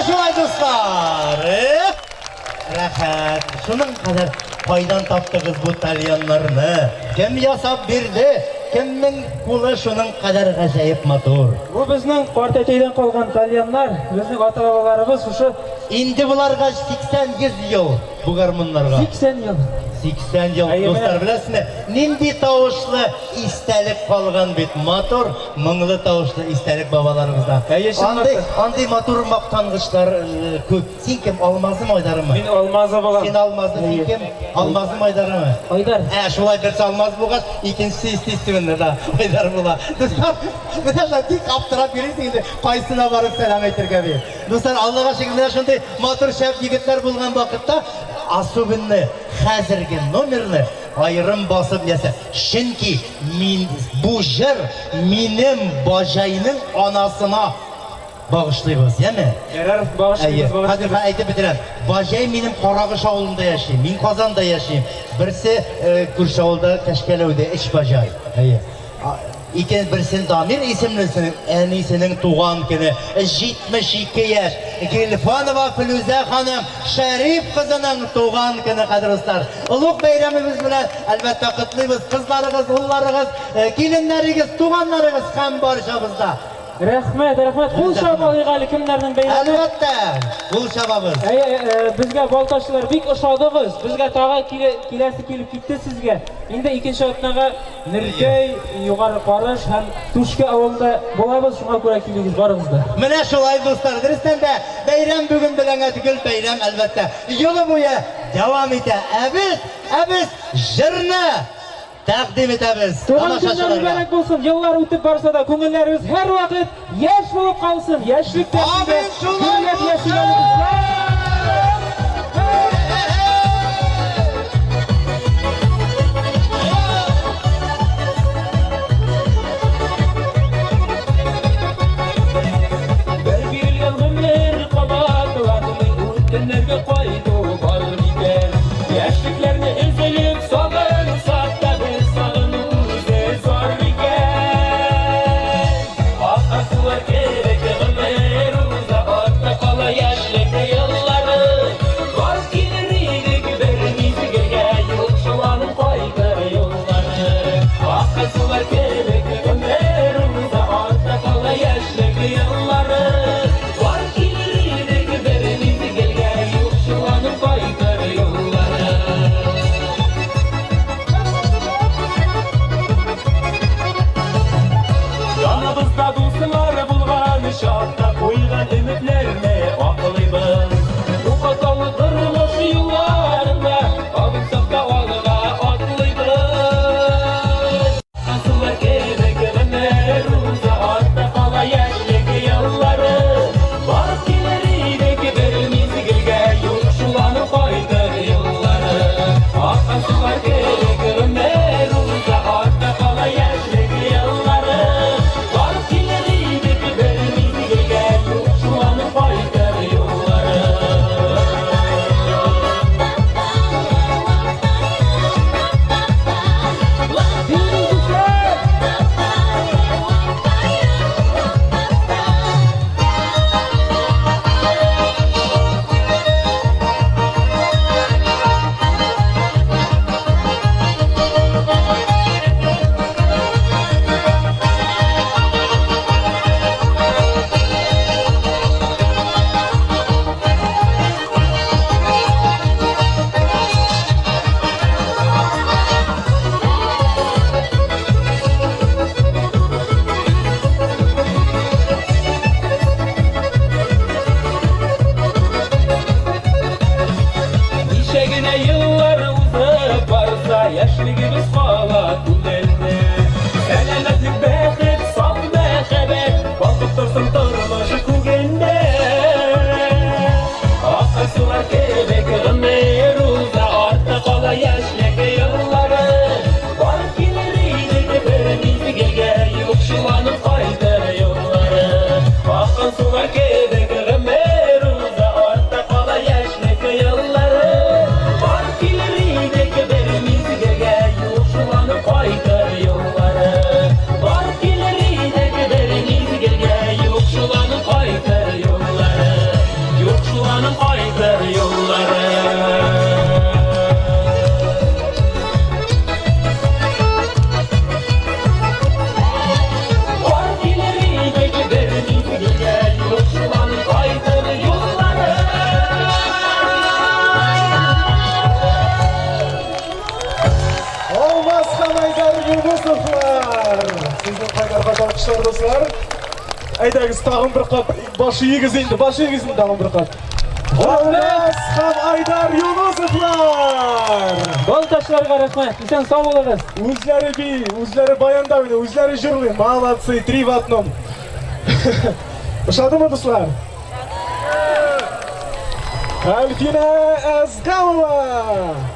şulay dostlar. Rahat. Şunun kadar paydan taptığız bu talyanlarını. Kim yasap birdi? Kimmin kulu şunun kadar acayip motor. Bu bizning Qortachaydan qolgan talyanlar, bizning ota-bobolarimiz o'sha Indi bularga 80 yıl bu garmonlarga. 80 yıl. 80 yıl dostlar bilasizmi? Nindi tavuşlu istelik kalgan bit motor, mınglı tavuşlu istelik babalarımızdan. Anday motor maktangıçlar köp. Sen kim almazım aydarı mı? Men olmazı bolam. Sen almazdı, sen kim? Almazım aydarı mı? Aydar. Şulay birisi almaz buğaz, ikincisi ististimindir da aydarı bula. Dostlar, mesela dik aptırap bilirsiniz, kaysına varıp selam etirge bir. Dostlar, Allah'a şekilde şunday motor şef yigitler bulgan vakitte asubinni, hazırgi numerini ayrım basıp yese. Çünkü bu jır benim bacayının anasına bağışlıyız, değil mi? Eğer bağışlayız. Hadi aytıp bitirem. Bacay benim Qaragış avulunda yaşayayım, men Qozonda yaşayayım. Birisi Kurshavulda, Kashkalevda iş bacay. İkinci birisinin Damir isimlisinin, enisinin tuğan günü 72 yaş. Gülfanova Firuze Hanım Şerif kızının tuğan günü kadroslar. Uluk bayramımız bilen elbette kutluyoruz. Kızlarınız, ullarınız, gelinleriniz, tuğanlarınız hem barışabızda. Rahmat. Qul shabolig'ali kimlarning bayrami? Albatta, qul shababız. Bizga boltoshlar bek o'xshadingiz. Bizga tog'a kelasi kelib ketdi sizga. Endi ikkinchi otnaga Nirkay, Yuqori Qorish ham Tushka avulda bo'lamiz. Shunga ko'ra kelingiz borimizda. Mana shulay do'stlar, Diristanda bayram bugun bilan atigul bayram albatta. Yo'li bo'yi davom etadi. Biz jirni taqdim etamiz. Tug'ilgan kunlar muborak bo'lsin. Yillar o'tib borsa-da ko'ngillarimiz har vaqt yosh bo'lib qolsin. Yoshlikda gullab yashaganimizlar. Raqat alqışlar dostlar. Aytag'iz tag'in bir qat boshi yegiz endi, boshi yegiz tag'in bir qat. Xullas ham Aydar Yunusovlar. Boltaşlarga rahmat. Esan sog' bo'lasiz. O'zlari bayondavdi, o'zlari jurli. Молодцы, 3 в одном. Boshladimi do'stlar? Alfina Azgamova.